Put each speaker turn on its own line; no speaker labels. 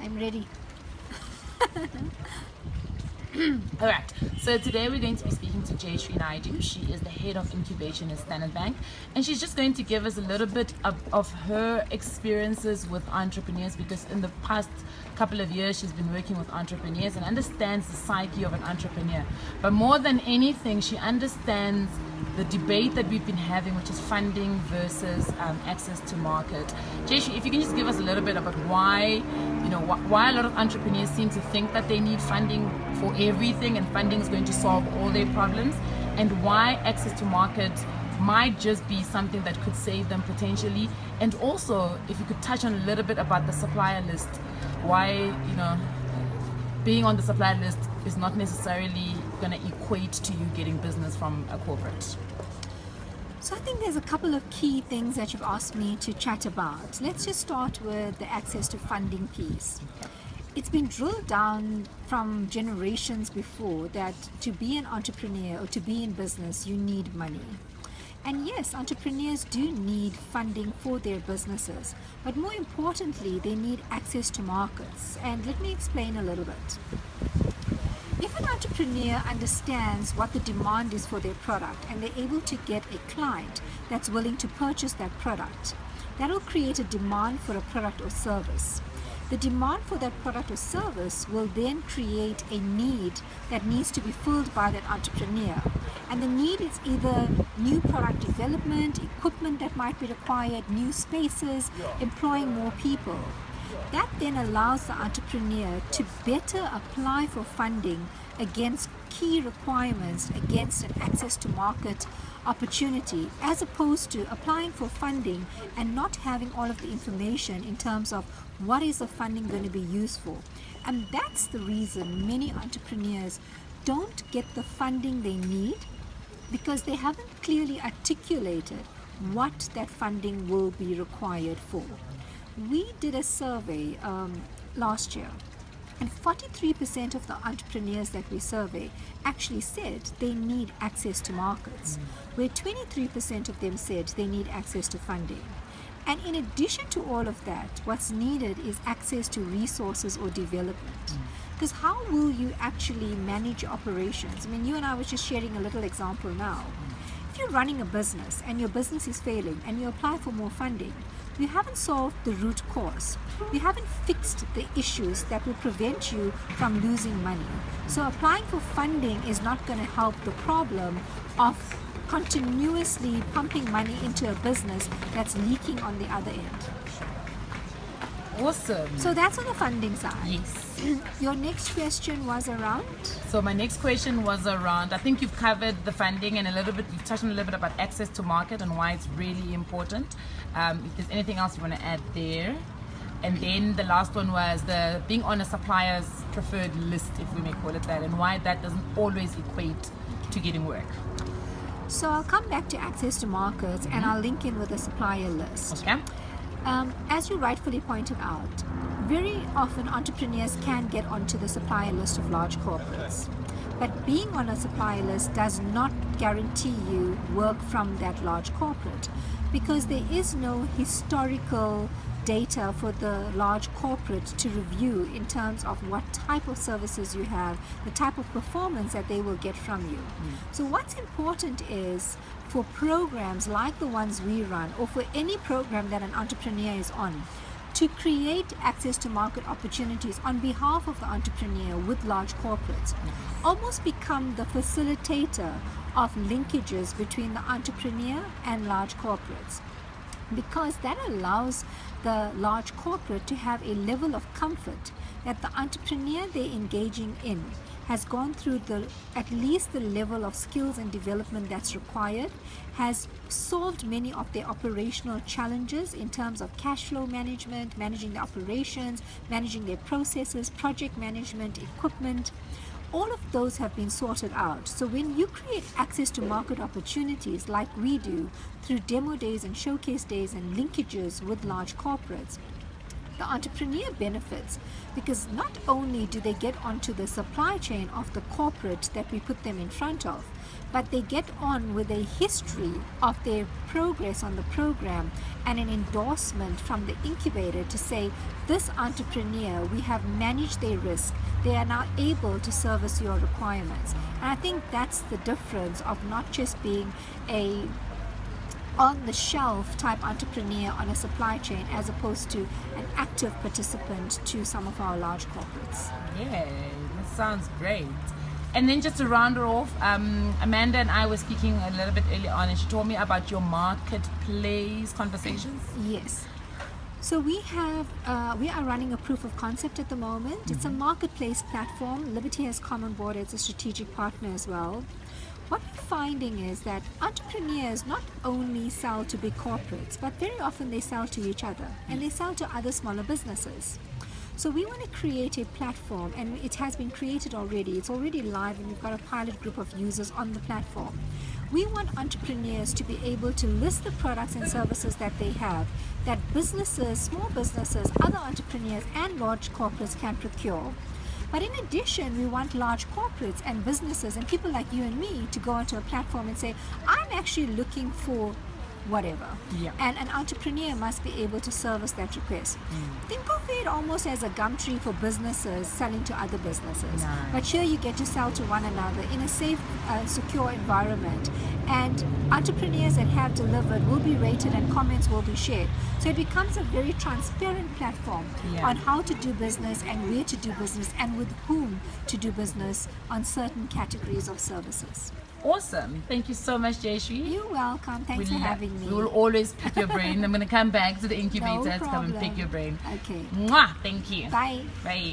I'm ready.
Alright, so today we're going to be speaking to Jayshree Naidoo. She is the head of incubation at Standard Bank, and she's just going to give us a little bit of her experiences with entrepreneurs, because in the past couple of years she's been working with entrepreneurs and understands the psyche of an entrepreneur. But more than anything, she understands the debate that we've been having, which is funding versus access to market. Jayshree, if you can just give us a little bit about why a lot of entrepreneurs seem to think that they need funding for everything and funding is going to solve all their problems, and why access to market might just be something that could save them potentially. And also, if you could touch on a little bit about the supplier list, why being on the supplier list is not necessarily going to equate to you getting business from a corporate.
So I think there's a couple of key things that you've asked me to chat about. Let's just start with the access to funding piece. It's been drilled down from generations before that to be an entrepreneur or to be in business, you need money. And yes, entrepreneurs do need funding for their businesses, but more importantly, they need access to markets. And let me explain a little bit. If an entrepreneur understands what the demand is for their product and they're able to get a client that's willing to purchase that product, that'll create a demand for a product or service. The demand for that product or service will then create a need that needs to be filled by that entrepreneur. And the need is either new product development, equipment that might be required, new spaces, employing more people. That then allows the entrepreneur to better apply for funding against key requirements, against an access to market opportunity, as opposed to applying for funding and not having all of the information in terms of what is the funding going to be used for. And that's the reason many entrepreneurs don't get the funding they need, because they haven't clearly articulated what that funding will be required for. We did a survey last year, and 43% of the entrepreneurs that we surveyed actually said they need access to markets, where 23% of them said they need access to funding. And in addition to all of that, what's needed is access to resources or development. Because how will you actually manage your operations? I mean, you and I were just sharing a little example now. If you're running a business and your business is failing and you apply for more funding, you haven't solved the root cause. You haven't fixed the issues that will prevent you from losing money. So applying for funding is not going to help the problem of continuously pumping money into a business that's leaking on the other end.
Awesome.
So that's on the funding side.
Yes.
Your next question was around?
So my next question was around, I think you've covered the funding and you've touched on a little bit about access to market and why it's really important. If there's anything else you want to add there. And then the last one was the being on a supplier's preferred list, if we may call it that, and why that doesn't always equate to getting work.
So I'll come back to access to markets and I'll link in with a supplier list.
Okay.
As you rightfully pointed out, very often entrepreneurs can get onto the supplier list of large corporates. But being on a supplier list does not guarantee you work from that large corporate, because there is no historical data for the large corporate to review in terms of what type of services you have, the type of performance that they will get from you. So what's important is for programs like the ones we run, or for any program that an entrepreneur is on, to create access to market opportunities on behalf of the entrepreneur with large corporates, almost become the facilitator of linkages between the entrepreneur and large corporates, because that allows the large corporate to have a level of comfort that the entrepreneur they're engaging in has gone through at least the level of skills and development that's required, has solved many of their operational challenges in terms of cash flow management, managing the operations, managing their processes, project management, equipment. All of those have been sorted out. So when you create access to market opportunities like we do through demo days and showcase days and linkages with large corporates, the entrepreneur benefits because not only do they get onto the supply chain of the corporate that we put them in front of, but they get on with a history of their progress on the program and an endorsement from the incubator to say, this entrepreneur, we have managed their risk. They are now able to service your requirements. And I think that's the difference of not just being a on-the-shelf type entrepreneur on a supply chain as opposed to an active participant to some of our large corporates.
Yeah, that sounds great. And then just to round her off, Amanda and I were speaking a little bit earlier on, and she told me about your marketplace conversations.
Yes. So we are running a proof of concept at the moment. It's a marketplace platform. Liberty has come on board as a strategic partner as well. What we're finding is that entrepreneurs not only sell to big corporates, but very often they sell to each other and they sell to other smaller businesses. So we want to create a platform, and it has been created already. It's already live, and we've got a pilot group of users on the platform. We want entrepreneurs to be able to list the products and services that they have, that businesses, small businesses, other entrepreneurs, and large corporates can procure. But in addition, we want large corporates and businesses and people like you and me to go onto a platform and say, I'm actually looking for whatever.
Yeah.
And an entrepreneur must be able to service that request. Think of it almost as a Gumtree for businesses selling to other businesses.
Nice.
But here you get to sell to one another in a safe, secure environment. And entrepreneurs that have delivered will be rated and comments will be shared. So it becomes a very transparent platform on how to do business and where to do business and with whom to do business on certain categories of services.
Awesome. Thank you so much, Jayshree.
You're welcome. Thanks for having me.
We will always pick your brain. I'm going to come back to the incubator
No
to come and pick
problem.
your brain.
Okay.
Mwah! Thank you.
Bye.
Bye.